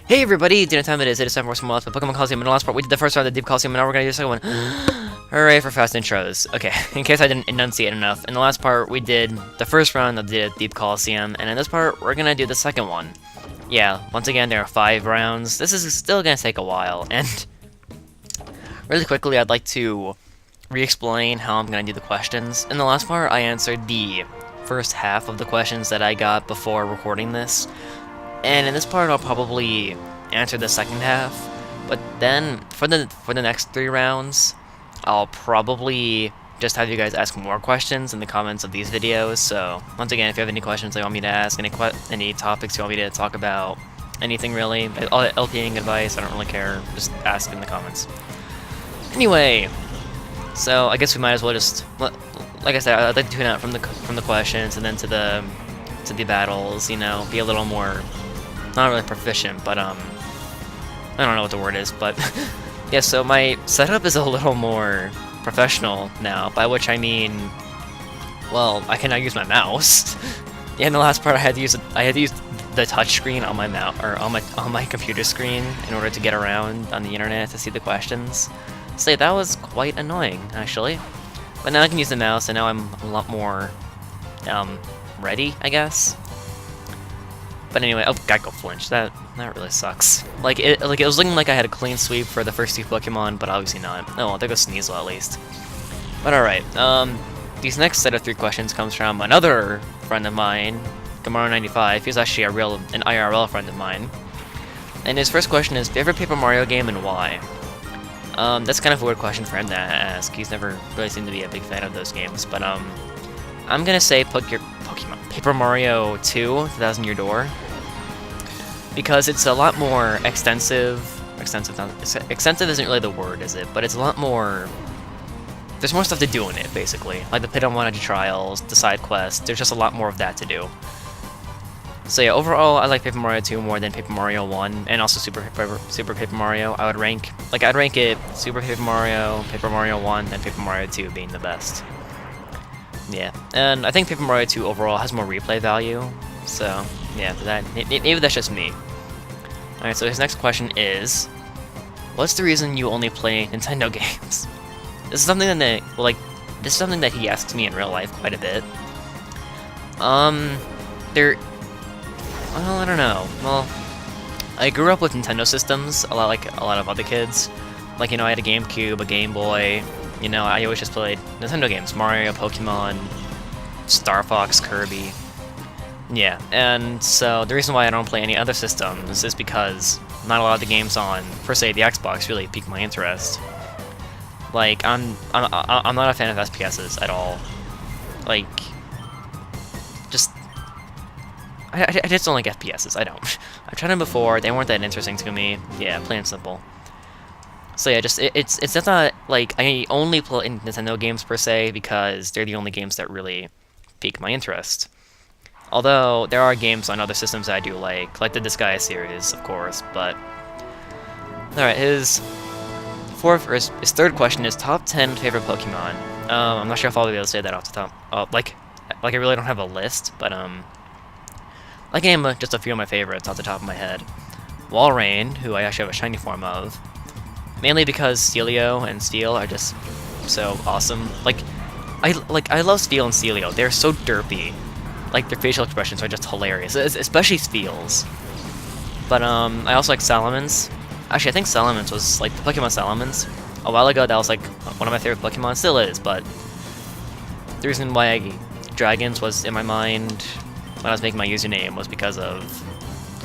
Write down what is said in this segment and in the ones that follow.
Hey everybody, dinner time it is. It is time for some more Pokemon Colosseum. In the last part, we did the first round of the Deep Colosseum, and now we're gonna do the second one. Hooray for fast intros. Okay, in case I didn't enunciate enough, in the last part, we did the first round of the Deep Colosseum, and in this part, we're gonna do the second one. Yeah, once again, there are 5 rounds. This is still gonna take a while, and really quickly, I'd like to re-explain how I'm gonna do the questions. In the last part, I answered the first half of the questions that I got before recording this. And in this part, I'll probably answer the second half, but then for the next 3 rounds, I'll probably just have you guys ask more questions in the comments of these videos. So once again, if you have any questions you want me to ask, any topics you want me to talk about, anything really, all LPing advice, I don't really care. Just ask in the comments. Anyway, so I guess we might as well just, like I said, I'd like to tune out from the questions and then to the battles. You know, be a little more. Not really proficient, but I don't know what the word is, but yeah, so my setup is a little more professional now, by which I mean, well, I can now use my mouse. Yeah, in the last part I had to use the touch screen on my mouse, or on my computer screen, in order to get around on the internet to see the questions. So yeah, that was quite annoying, actually. But now I can use the mouse, and now I'm a lot more ready, I guess. But anyway, oh, Geico flinch. That really sucks. Like it was looking like I had a clean sweep for the first 2 Pokemon, but obviously not. Oh well, there goes Sneasel at least. But alright, these next set of 3 questions comes from another friend of mine, Gamaro95. He's actually an IRL friend of mine. And his first question is, favorite Paper Mario game and why? That's kind of a weird question for him to ask. He's never really seemed to be a big fan of those games, but I'm gonna say Paper Mario 2, 1000 Year Door, because it's a lot more extensive. Extensive isn't really the word, is it? But it's a lot more. There's more stuff to do in it, basically. Like the Pit on Wanted trials, the side quests. There's just a lot more of that to do. So yeah, overall, I like Paper Mario 2 more than Paper Mario 1, and also Super Paper Mario. I'd rank it Super Paper Mario 1, and Paper Mario 2 being the best. Yeah, and I think Paper Mario 2 overall has more replay value, so yeah, maybe that's just me. Alright, so his next question is, what's the reason you only play Nintendo games? This is something that he asks me in real life quite a bit. Well, I don't know. Well, I grew up with Nintendo systems, a lot like a lot of other kids. Like, you know, I had a GameCube, a Game Boy. You know, I always just played Nintendo games. Mario, Pokemon, Star Fox, Kirby. Yeah, and so the reason why I don't play any other systems is because not a lot of the games on, per se, the Xbox really pique my interest. Like, I'm not a fan of SPSs at all. Like, I just don't like FPSs, I don't. I've tried them before, they weren't that interesting to me. Yeah, plain and simple. So yeah, it's just not like I only play Nintendo games per se because they're the only games that really pique my interest. Although there are games on other systems that I do like the Disgaea series, of course. But alright, his third question is top 10 favorite Pokemon. I'm not sure if I'll be able to say that off the top. Like I really don't have a list, but I can name just a few of my favorites off the top of my head. Walrein, who I actually have a shiny form of. Mainly because Steelio and Steel are just so awesome. I love Steel and Steelio. They're so derpy. Like, their facial expressions are just hilarious, especially Steel's. But I also like Salamence. Actually, I think Salamence was like the Pokemon Salamence. A while ago, that was like one of my favorite Pokemon. Still is, but the reason why Dragons was in my mind when I was making my username was because of.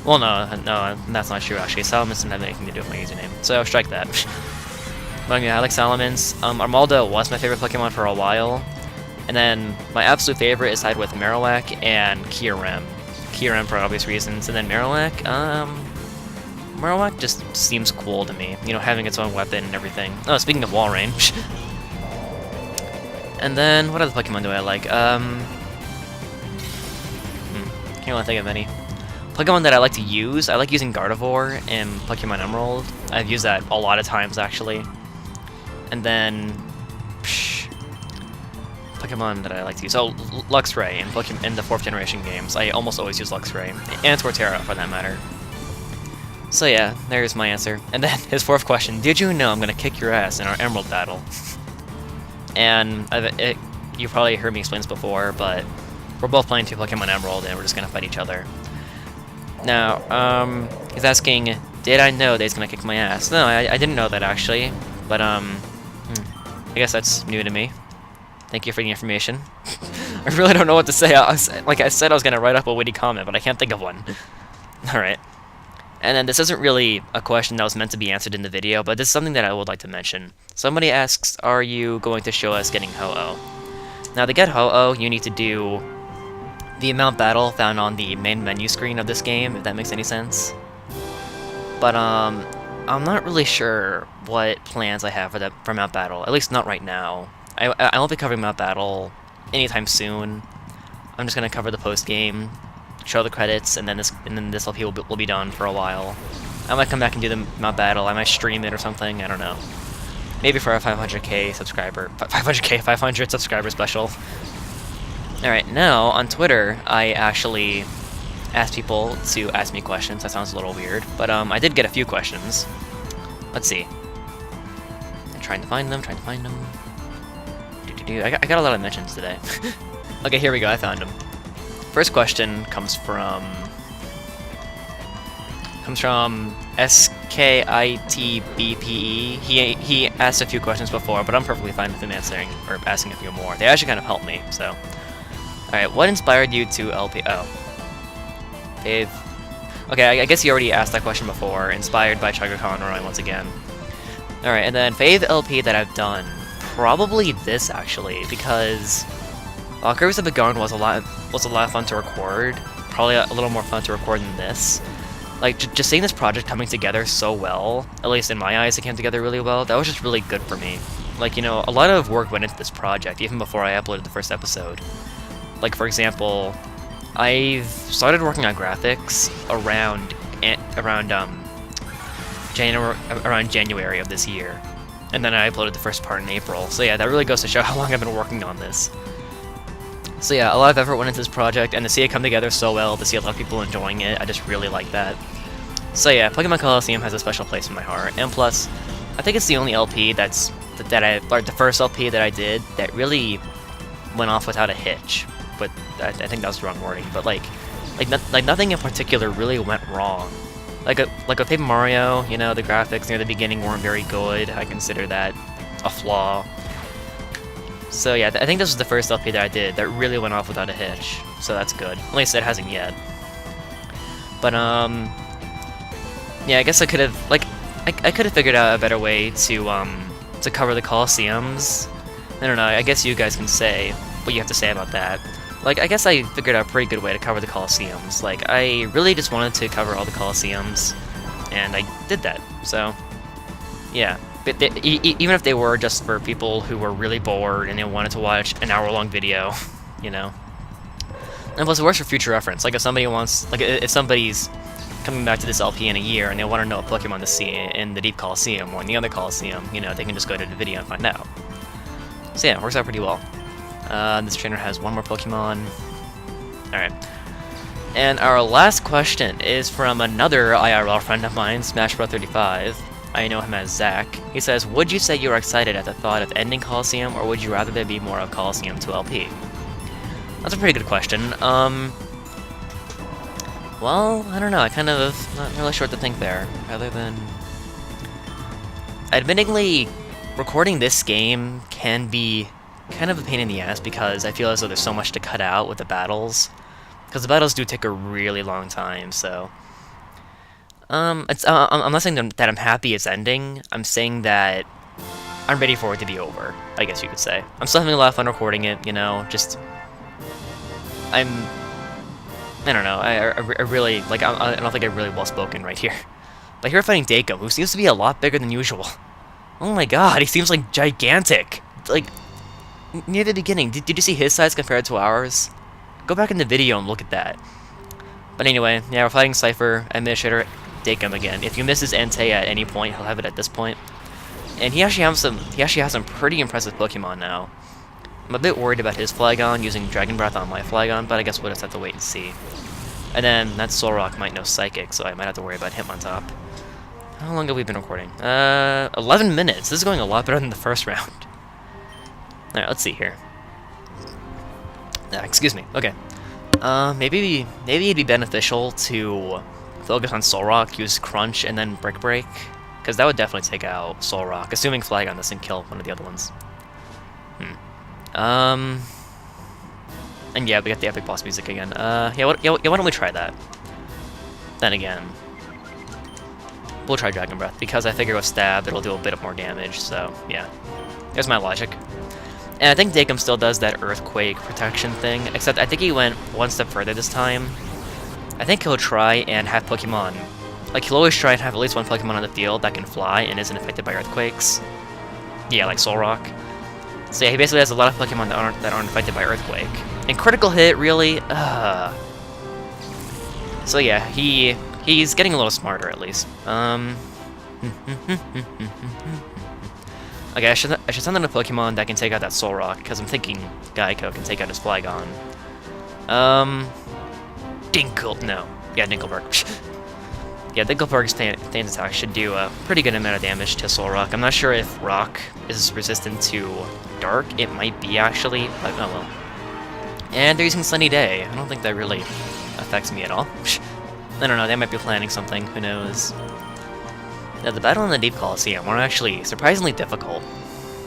Well, no, that's not true, actually. Salamence didn't have anything to do with my username, so strike that. But yeah, I like Salamence. Armaldo was my favorite Pokemon for a while, and then my absolute favorite is tied with Marowak and Kyurem. Kyurem for obvious reasons, and then Marowak, Marowak just seems cool to me, you know, having its own weapon and everything. Oh, speaking of Walrein. And then, what other Pokemon do I like? Can't really think of any. Pokemon that I like to use, I like using Gardevoir in Pokemon Emerald. I've used that a lot of times, actually. And then, Pokemon that I like to use. Oh, Luxray in the 4th generation games. I almost always use Luxray. And Torterra, for that matter. So yeah, there's my answer. And then his fourth question, did you know I'm gonna kick your ass in our Emerald battle? And you probably heard me explain this before, but we're both playing 2 Pokemon Emerald and we're just gonna fight each other. Now, he's asking, did I know that he's gonna kick my ass? No, I didn't know that actually, but I guess that's new to me. Thank you for the information. I really don't know what to say. Like I said, I was gonna write up a witty comment, but I can't think of one. Alright. And then this isn't really a question that was meant to be answered in the video, but this is something that I would like to mention. Somebody asks, are you going to show us getting Ho-Oh? Now to get Ho-Oh, you need to do the Mount Battle found on the main menu screen of this game, if that makes any sense. But I'm not really sure what plans I have for Mount Battle, at least not right now. I won't be covering Mount Battle anytime soon. I'm just gonna cover the post game, show the credits, and then this LP will be done for a while. I might come back and do the Mount Battle. I might stream it or something. I don't know. Maybe for a 500k subscriber special. All right, now on Twitter, I actually asked people to ask me questions. That sounds a little weird, but I did get a few questions. Let's see. I'm trying to find them. I got a lot of mentions today. Okay, here we go. I found them. First question comes from SKITBPE. He asked a few questions before, but I'm perfectly fine with him answering or asking a few more. They actually kind of helped me. So, all right, what inspired you to LP? Oh, Dave. Okay, I guess you already asked that question before. Inspired by Chugga Conroy once again. All right, and then fave LP that I've done. Probably this actually, because Kirby's Epic Yarn was a lot of fun to record. Probably a little more fun to record than this. Like just seeing this project coming together so well, at least in my eyes, it came together really well. That was just really good for me. Like, you know, a lot of work went into this project even before I uploaded the first episode. Like, for example, I've started working on graphics around January of this year. And then I uploaded the first part in April. So yeah, that really goes to show how long I've been working on this. So yeah, a lot of effort went into this project, and to see it come together so well, to see a lot of people enjoying it, I just really like that. So yeah, Pokemon Colosseum has a special place in my heart, and plus, I think it's the only LP the first LP that I did that really went off without a hitch. But I think that was the wrong wording. But like nothing in particular really went wrong. Like with Paper Mario, you know, the graphics near the beginning weren't very good. I consider that a flaw. So yeah, I think this was the first LP that I did that really went off without a hitch. So that's good. At least it hasn't yet. But yeah, I guess I could have I could have figured out a better way to cover the Colosseums. I don't know. I guess you guys can say what you have to say about that. Like, I guess I figured out a pretty good way to cover the Colosseums. Like, I really just wanted to cover all the Colosseums, and I did that. So, yeah. But even if they were just for people who were really bored and they wanted to watch an hour-long video, you know. And plus, it works for future reference. Like, if somebody wants, like, if somebody's coming back to this LP in a year and they want to know what Pokemon to see in the Deep Colosseum or in the other Colosseum, you know, they can just go to the video and find out. So yeah, it works out pretty well. This trainer has one more Pokemon. Alright. And our last question is from another IRL friend of mine, SmashBro35. I know him as Zach. He says, would you say you were excited at the thought of ending Colosseum, or would you rather there be more of Colosseum 2 LP? That's a pretty good question. Well, I don't know. I kind of not really sure what to think there. Rather than... Admittingly, recording this game can be kind of a pain in the ass because I feel as though there's so much to cut out with the battles. Because the battles do take a really long time, so... I'm not saying that I'm happy it's ending. I'm saying that I'm ready for it to be over, I guess you could say. I'm still having a lot of fun recording it, you know, just... I don't know, I really, like, I don't think I'm really well-spoken right here. But here we're fighting Dakum, who seems to be a lot bigger than usual. Oh my god, he seems, like, gigantic. Like, near the beginning, did you see his size compared to ours? Go back in the video and look at that. But anyway, yeah, we're fighting Cypher, Administrator Dakum again. If you miss his Entei at any point, he'll have it at this point. And he actually has some pretty impressive Pokemon now. I'm a bit worried about his Flygon using Dragon Breath on my Flygon, but I guess we'll just have to wait and see. And then that Soul Rock might know Psychic, so I might have to worry about him on top. How long have we been recording? 11 minutes. This is going a lot better than the first round. Alright, let's see here. Excuse me. Okay. Maybe it'd be beneficial to focus on Soul Rock, use Crunch, and then Brick Break. Because that would definitely take out Soul Rock, assuming Flygon doesn't kill one of the other ones. And yeah, we got the epic boss music again. Yeah, why don't we try that? Then again, we'll try Dragon Breath, because I figure with Stab, it'll do a bit more damage, so yeah. There's my logic. And I think Dakum still does that Earthquake protection thing, except I think he went one step further this time. I think he'll try and have Pokemon. Like, he'll always try and have at least one Pokemon on the field that can fly and isn't affected by Earthquakes. Yeah, like Solrock. So yeah, he basically has a lot of Pokemon that aren't affected by Earthquake. And Critical Hit, really? So yeah, he's getting a little smarter, at least. Okay, I should send out a Pokemon that can take out that Solrock, because I'm thinking Geico can take out his Flygon. Dinkelberg. Yeah, Dinkelberg's Thane's attack should do a pretty good amount of damage to Solrock. I'm not sure if Rock is resistant to Dark. It might be, actually, but oh well. And they're using Sunny Day. I don't think that really affects me at all. I don't know, they might be planning something, who knows. Now, the battle in the Deep Colosseum were actually surprisingly difficult.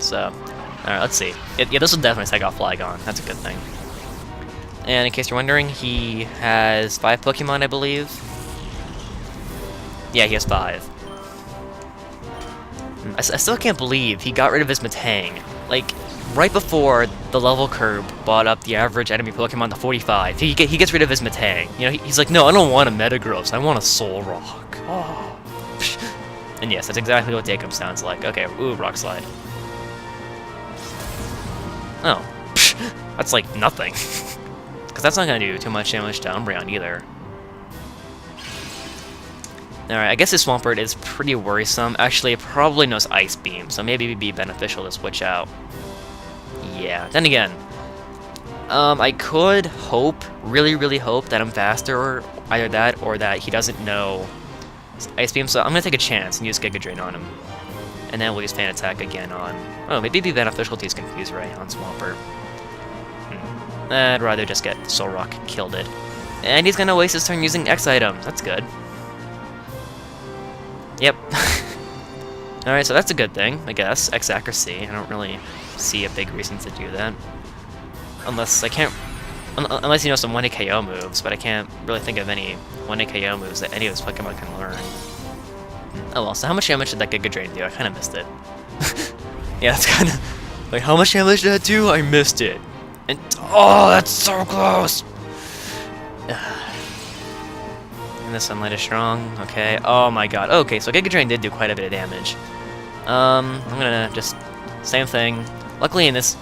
So, alright, let's see. Yeah, this will definitely take off Flygon. That's a good thing. And in case you're wondering, he has 5 Pokemon, I believe. Yeah, he has 5. I still can't believe he got rid of his Metang. Like, right before the level curve brought up the average enemy Pokemon to 45, he gets rid of his Metang. You know, he's like, no, I don't want a Metagross, I want a Solrock. Oh. And yes, that's exactly what Dakum sounds like. Okay, ooh, Rock Slide. Oh, that's like nothing. Because that's not going to do too much damage to Umbreon either. Alright, I guess his Swampert is pretty worrisome. Actually, it probably knows Ice Beam, so maybe it'd be beneficial to switch out. Yeah, then again, I could hope, really hope that I'm faster, or either that, or that he doesn't know Ice Beam, so I'm going to take a chance and use Giga Drain on him. And then we'll use Fan Attack again on... Oh, maybe it'd be beneficial to use Confuse Ray on Swampert. I'd rather just get Solrock killed it. And he's going to waste his turn using X items. That's good. Yep. Alright, so that's a good thing, I guess. X Accuracy. I don't really see a big reason to do that. Unless I can't... Unless you know some 1-hit KO moves, but I can't really think of any 1-hit KO moves that any of those Pokemon can learn. Oh well, so how much damage did that Giga Drain do? I kind of missed it. Yeah, that's kind of... Like, how much damage did that do? I missed it. And... Oh, that's so close! And the Sunlight is strong. Okay. Oh my god. Okay, so Giga Drain did do quite a bit of damage. I'm gonna just... Same thing. Luckily in this...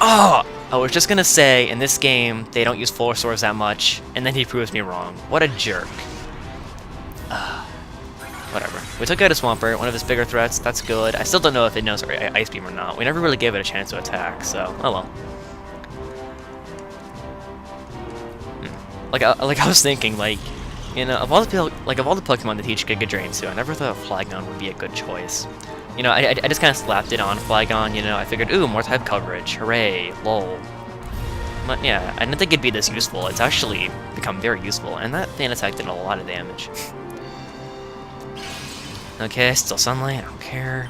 Oh! I was just gonna say, in this game, they don't use Full Swords that much, and then he proves me wrong. What a jerk. Whatever. We took out a Swampert, one of his bigger threats. That's good. I still don't know if it knows Ice Beam or not. We never really gave it a chance to attack, so... Oh well. Like I was thinking, like... You know, of all the Pokemon to teach Giga Drain to, I never thought Flygon would be a good choice. You know, I just kind of slapped it on Flygon, you know, I figured, ooh, more type coverage, hooray, lol. But yeah, I didn't think it'd be this useful. It's actually become very useful, and that Fan Attack did a lot of damage. Okay, still Sunlight, I don't care.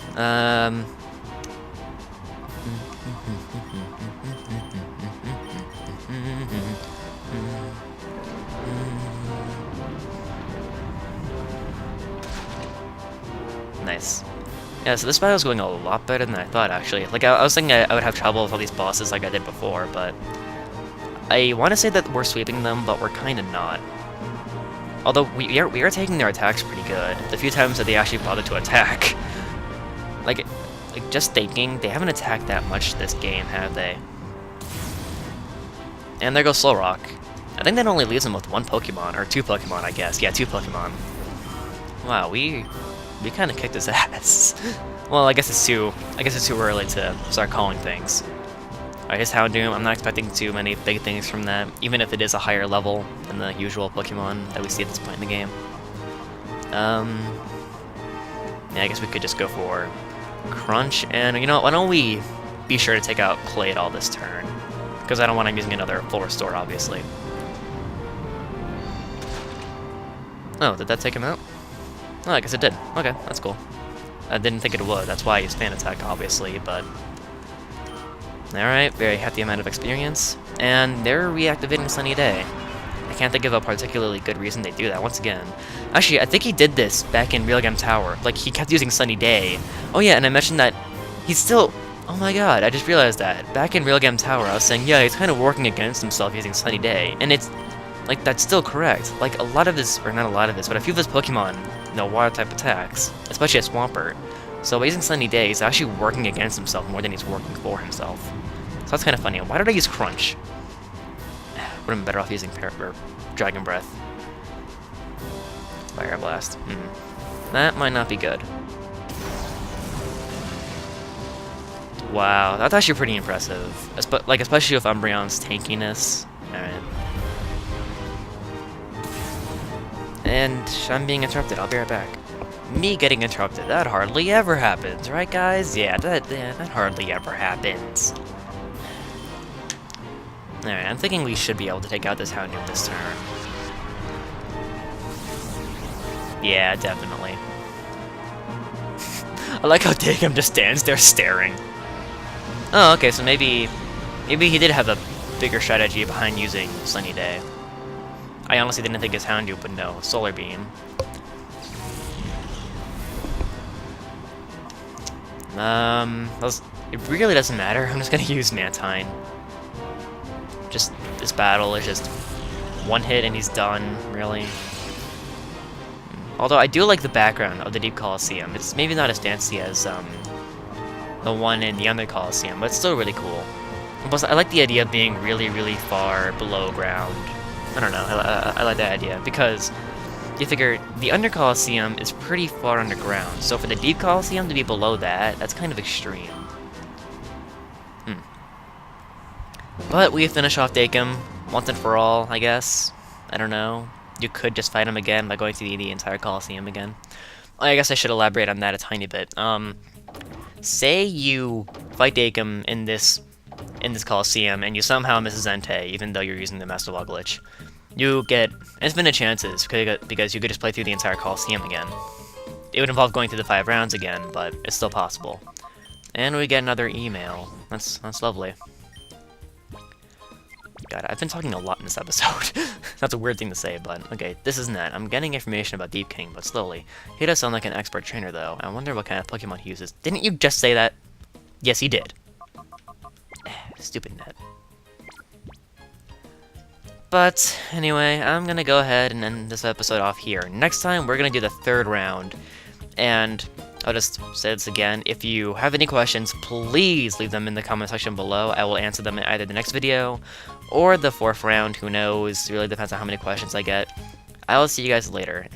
Nice. Yeah, so this battle's going a lot better than I thought, actually. Like, I was thinking I would have trouble with all these bosses like I did before, but... I want to say that we're sweeping them, but we're kind of not. Although, we are taking their attacks pretty good. The few times that they actually bothered to attack. Like, just thinking, they haven't attacked that much this game, have they? And there goes Solrock. I think that only leaves him with 1 Pokemon, or 2 Pokemon, I guess. Yeah, 2 Pokemon. Wow, we kind of kicked his ass. Well, I guess it's too early to start calling things. His Houndoom, I'm not expecting too many big things from that, even if it is a higher level than the usual Pokemon that we see at this point in the game. Yeah, I guess we could just go for Crunch, and you know what, why don't we be sure to take out Clay all this turn, because I don't want him using another full restore, obviously. Oh, did that take him out? Oh, I guess it did. Okay, that's cool. I didn't think it would, that's why I used Fan Attack, obviously, but... Alright, very hefty amount of experience, and they're reactivating Sunny Day. I can't think of a particularly good reason they do that, once again. Actually, I think he did this back in Real Game Tower, like, he kept using Sunny Day. Oh yeah, and I mentioned that he's still... Oh my god, I just realized that. Back in Real Game Tower, I was saying, yeah, he's kind of working against himself using Sunny Day, and it's... Like, that's still correct. Like, a lot of his... Or not a lot of his, but a few of his Pokemon, you know, water-type attacks, especially a Swampert. So by using Sunny Day, he's actually working against himself more than he's working for himself. So that's kind of funny. Why did I use Crunch? Would have been better off using Dragon Breath. Fire Blast. That might not be good. Wow, that's actually pretty impressive. Especially with Umbreon's tankiness. Alright. And I'm being interrupted. I'll be right back. Me getting interrupted. That hardly ever happens, right, guys? Yeah, that hardly ever happens. Alright, I'm thinking we should be able to take out this Houndoom this turn. Yeah, definitely. I like how Dagum just stands there staring. Oh, okay, so maybe he did have a bigger strategy behind using Sunny Day. I honestly didn't think his Houndoom would know Solar Beam. It really doesn't matter. I'm just gonna use Mantine. Just, this battle is just one hit and he's done, really. Although I do like the background of the Deep Colosseum. It's maybe not as fancy as the one in the Under Colosseum, but it's still really cool. Plus, I like the idea of being really, really far below ground. I don't know, I like that idea, because you figure the Under Colosseum is pretty far underground, so for the Deep Colosseum to be below that, that's kind of extreme. But we finish off Dagum once and for all, I guess. I don't know. You could just fight him again by going to the entire Colosseum again. I guess I should elaborate on that a tiny bit. Say you fight Dagum in this Colosseum and you somehow miss Zentei, even though you're using the Master Ball glitch. You get infinite chances because you could just play through the entire Colosseum again. It would involve going through the 5 rounds again, but it's still possible. And we get another email. That's lovely. God, I've been talking a lot in this episode. That's a weird thing to say, but okay, this is Ned. I'm getting information about Deep King, but slowly. He does sound like an expert trainer, though. I wonder what kind of Pokemon he uses. Didn't you just say that? Yes, he did. Stupid Ned. But, anyway, I'm gonna go ahead and end this episode off here. Next time, we're gonna do the 3rd round. And I'll just say this again, if you have any questions, please leave them in the comment section below. I will answer them in either the next video or the 4th round, who knows, it really depends on how many questions I get. I will see you guys later.